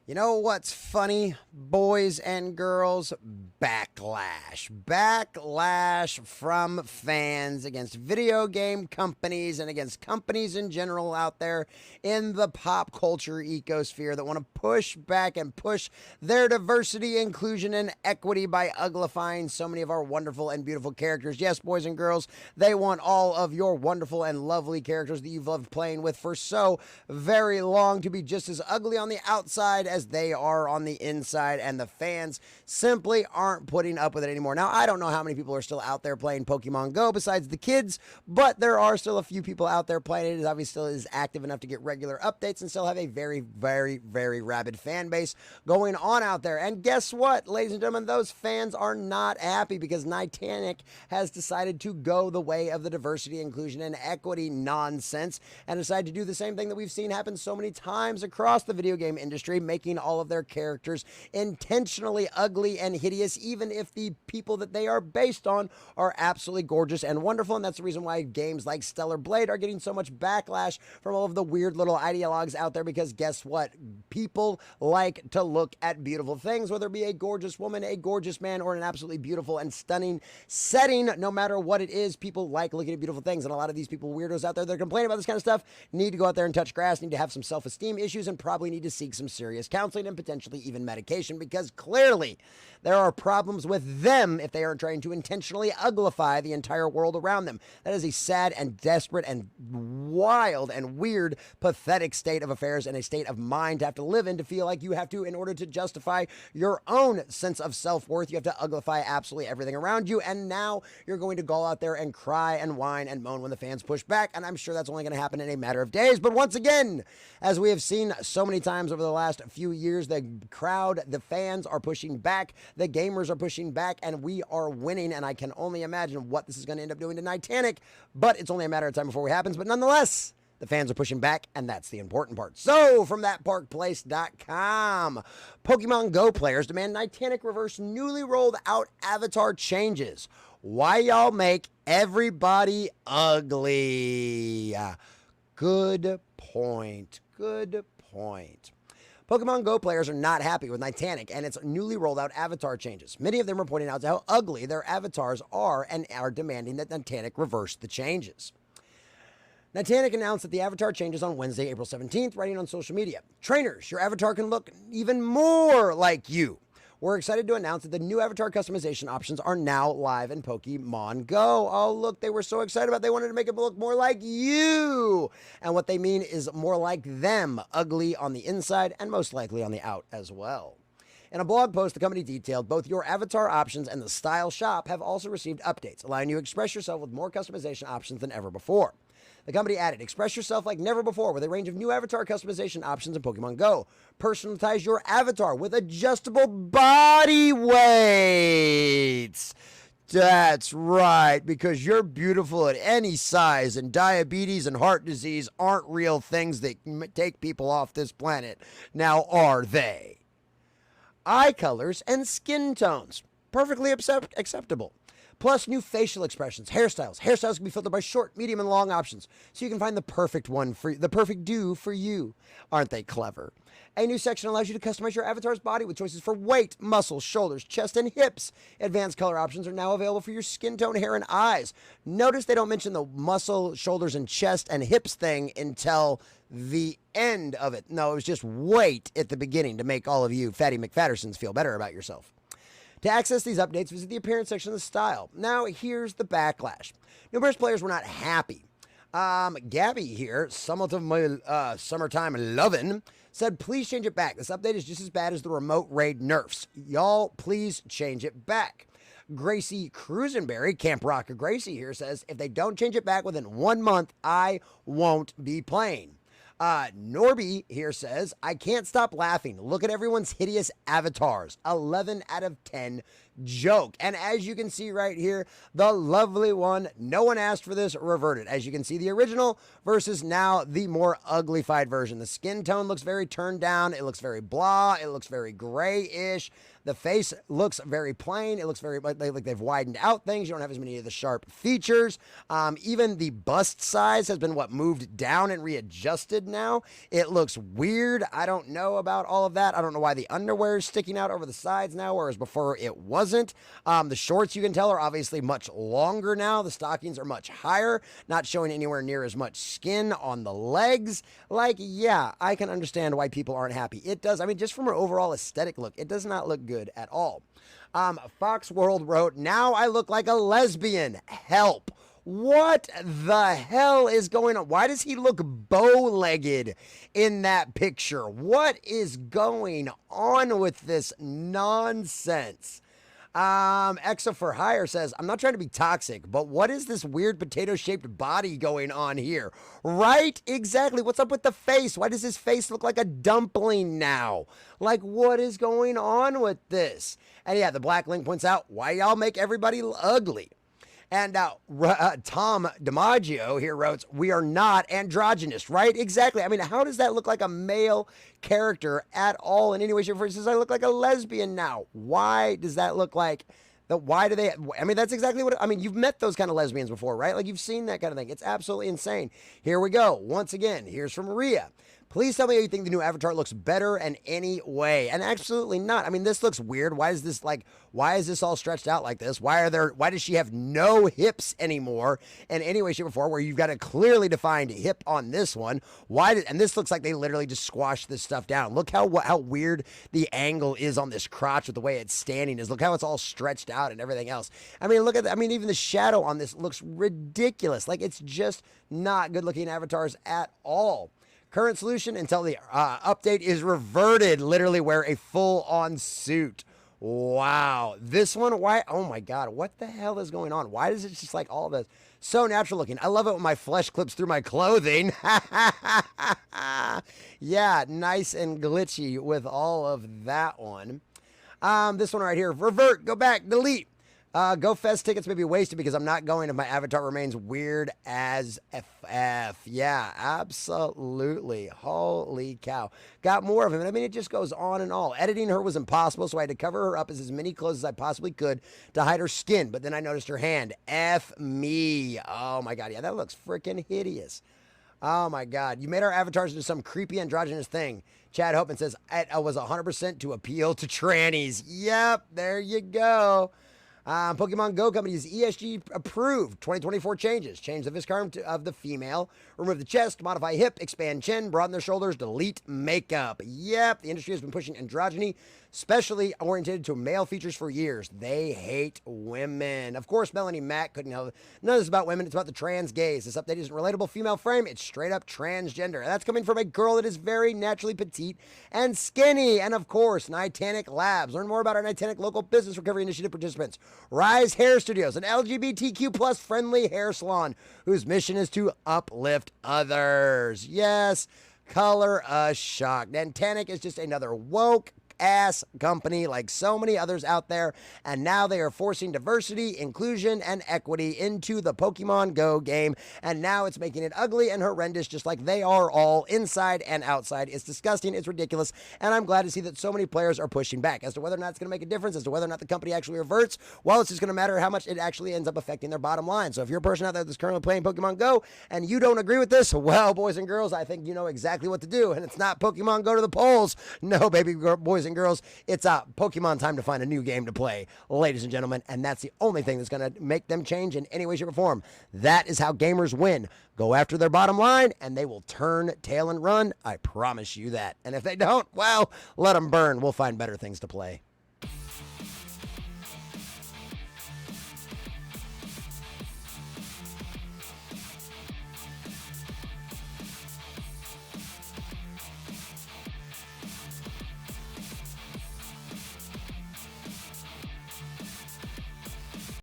You know what's funny, boys and girls? Backlash. Backlash from fans against video game companies and against companies in general out there in the pop culture ecosphere that want to push back and push their diversity, inclusion, and equity by uglifying so many of our wonderful and beautiful characters. Yes, boys and girls, they want all of your wonderful and lovely characters that you've loved playing with for so very long to be just as ugly on the outside as they are on the inside, and the fans simply aren't putting up with it anymore. Now, I don't know how many people are still out there playing Pokemon Go besides the kids, but there are still a few people out there playing it. It obviously still is active enough to get regular updates and still have a very, very, very rabid fan base going on out there. And guess what, ladies and gentlemen? Those fans are not happy because Niantic has decided to go the way of the diversity, inclusion, and equity nonsense and decided to do the same thing that we've seen happen so many times across the video game industry, making all of their characters intentionally ugly and hideous, even if the people that they are based on are absolutely gorgeous and wonderful. And that's the reason why games like Stellar Blade are getting so much backlash from all of the weird little ideologues out there, because guess what? People like to look at beautiful things, whether it be a gorgeous woman, a gorgeous man, or an absolutely beautiful and stunning setting. No matter what it is, people like looking at beautiful things. And a lot of these people, weirdos out there that are complaining about this kind of stuff, need to go out there and touch grass, need to have some self-esteem issues, and probably need to seek some serious counseling and potentially even medication, because clearly there are problems with them if they are trying to intentionally uglify the entire world around them. That is a sad and desperate and wild and weird, pathetic state of affairs and a state of mind to have to live in, to feel like you have to, in order to justify your own sense of self-worth, you have to uglify absolutely everything around you. And now you're going to go out there and cry and whine and moan when the fans push back, and I'm sure that's only going to happen in a matter of days. But once again, as we have seen so many times over the last few years, the crowd, the fans are pushing back, the gamers are pushing back, and we are winning. And I can only imagine what this is going to end up doing to Niantic, but it's only a matter of time before it happens. But nonetheless, the fans are pushing back, and that's the important part. So, from thatparkplace.com, Pokemon Go players demand Niantic reverse newly rolled out avatar changes. Why y'all make everybody ugly? Good point. Good point. Pokemon Go players are not happy with Niantic and its newly rolled out avatar changes. Many of them are pointing out how ugly their avatars are and are demanding that Niantic reverse the changes. Niantic announced that the avatar changes on Wednesday, April 17th, writing on social media. Trainers, your avatar can look even more like you. We're excited to announce that the new avatar customization options are now live in Pokemon Go. Oh, look, they were so excited about it. They wanted to make it look more like you. And what they mean is more like them, ugly on the inside and most likely on the out as well. In a blog post, the company detailed both your avatar options and the style shop have also received updates, allowing you to express yourself with more customization options than ever before. The company added, express yourself like never before with a range of new avatar customization options in Pokemon Go. Personalize your avatar with adjustable body weights. That's right, because you're beautiful at any size, and diabetes and heart disease aren't real things that take people off this planet. Now, are they? Eye colors and skin tones. Perfectly acceptable. Plus new facial expressions, hairstyles. Hairstyles can be filtered by short, medium, and long options, so you can find the perfect one for the perfect do for you. Aren't they clever? A new section allows you to customize your avatar's body with choices for weight, muscles, shoulders, chest, and hips. Advanced color options are now available for your skin tone, hair, and eyes. Notice they don't mention the muscle, shoulders, and chest and hips thing until the end of it. No, it was just weight at the beginning to make all of you fatty McFattersons feel better about yourself. To access these updates, visit the appearance section of the style. Now, here's the backlash. Numerous players were not happy. Gabby here, somewhat of my summertime lovin', said, please change it back. This update is just as bad as the remote raid nerfs. Y'all, please change it back. Gracie Cruisenberry, Camp Rock Gracie here, says, if they don't change it back within 1 month, I won't be playing. Norby here says, I can't stop laughing. Look at everyone's hideous avatars. 11 out of 10 joke. And as you can see right here, the lovely one, no one asked for this, reverted. As you can see, the original versus now the more uglified version. The skin tone looks very turned down. It looks very blah. It looks very grayish. The face looks very plain. It looks very like they've widened out things. You don't have as many of the sharp features. Even the bust size has been moved down and readjusted now. It looks weird. I don't know about all of that. I don't know why the underwear is sticking out over the sides now, whereas before it wasn't. The shorts, you can tell, are obviously much longer now. The stockings are much higher, not showing anywhere near as much skin on the legs. Like, yeah, I can understand why people aren't happy. It does. I mean, just from an overall aesthetic look, it does not look good at all. Fox World wrote, now I look like a lesbian. Help. What the hell is going on? Why does he look bow-legged in that picture? What is going on with this nonsense? Exa for Hire says, I'm not trying to be toxic, but what is this weird potato-shaped body going on here? Right? Exactly. What's up with the face? Why does his face look like a dumpling now? Like, what is going on with this? And yeah, the Black Link points out, why y'all make everybody ugly? And Tom DiMaggio here wrote, we are not androgynous, right? Exactly. I mean, how does that look like a male character at all in any way, shape, or form? He says, I look like a lesbian now. Why does that look like... Why do they... I mean, that's exactly what... I mean, you've met those kind of lesbians before, right? Like, you've seen that kind of thing. It's absolutely insane. Here we go. Once again, here's from Maria. Please tell me how you think the new avatar looks better in any way. And absolutely not. I mean, this looks weird. Why is this all stretched out like this? Why does she have no hips anymore in any way, shape, or form, where you've got a clearly defined hip on this one? And this looks like they literally just squashed this stuff down. Look how weird the angle is on this crotch with the way it's standing is. Look how it's all stretched out and everything else. I mean, look at that. I mean, even the shadow on this looks ridiculous. Like, it's just not good looking avatars at all. Current solution until the update is reverted, literally wear a full-on suit. Wow. This one, why? Oh my God, what the hell is going on? Why is it just like all of this so natural looking? I love it when my flesh clips through my clothing. Yeah, nice and glitchy with all of that one. This one right here, revert, go back, delete. Go Fest tickets may be wasted because I'm not going if my avatar remains weird as FF. Yeah, absolutely. Holy cow. Got more of him. I mean, it just goes on and on. Editing her was impossible, so I had to cover her up as many clothes as I possibly could to hide her skin. But then I noticed her hand. F me. Oh my God. Yeah, that looks freaking hideous. Oh my God. You made our avatars into some creepy androgynous thing. Chad Hopeman says, it was 100% to appeal to trannies. Yep, there you go. Pokemon Go company is ESG approved. 2024 changes. Change the viscount of the female. Remove the chest, modify hip, expand chin, broaden their shoulders, delete makeup. Yep, the industry has been pushing androgyny, especially oriented to male features for years. They hate women. Of course, Melanie Mack couldn't help it. None of this is about women. It's about the trans gays. This update isn't relatable female frame. It's straight up transgender. And that's coming from a girl that is very naturally petite and skinny. And of course, Nitanic Labs. Learn more about our Nitanic local business recovery initiative participants. Rise Hair Studios, an LGBTQ plus friendly hair salon whose mission is to uplift others. Yes, color us shocked. Nitanic is just another woke ass company like so many others out there, and now they are forcing diversity, inclusion, and equity into the Pokemon Go game, and now it's making it ugly and horrendous just like they are all inside and outside. It's disgusting, it's ridiculous, and I'm glad to see that so many players are pushing back. As to whether or not it's going to make a difference, as to whether or not the company actually reverts, well, it's just going to matter how much it actually ends up affecting their bottom line. So if you're a person out there that's currently playing Pokemon Go and you don't agree with this, well, boys and girls, I think you know exactly what to do, and it's not Pokemon Go to the polls. No, baby boys and girls, it's Pokemon time to find a new game to play, ladies and gentlemen, and that's the only thing that's going to make them change in any way, shape, or form. That is how gamers win. Go after their bottom line, and they will turn tail and run. I promise you that. And if they don't, well, let them burn. We'll find better things to play.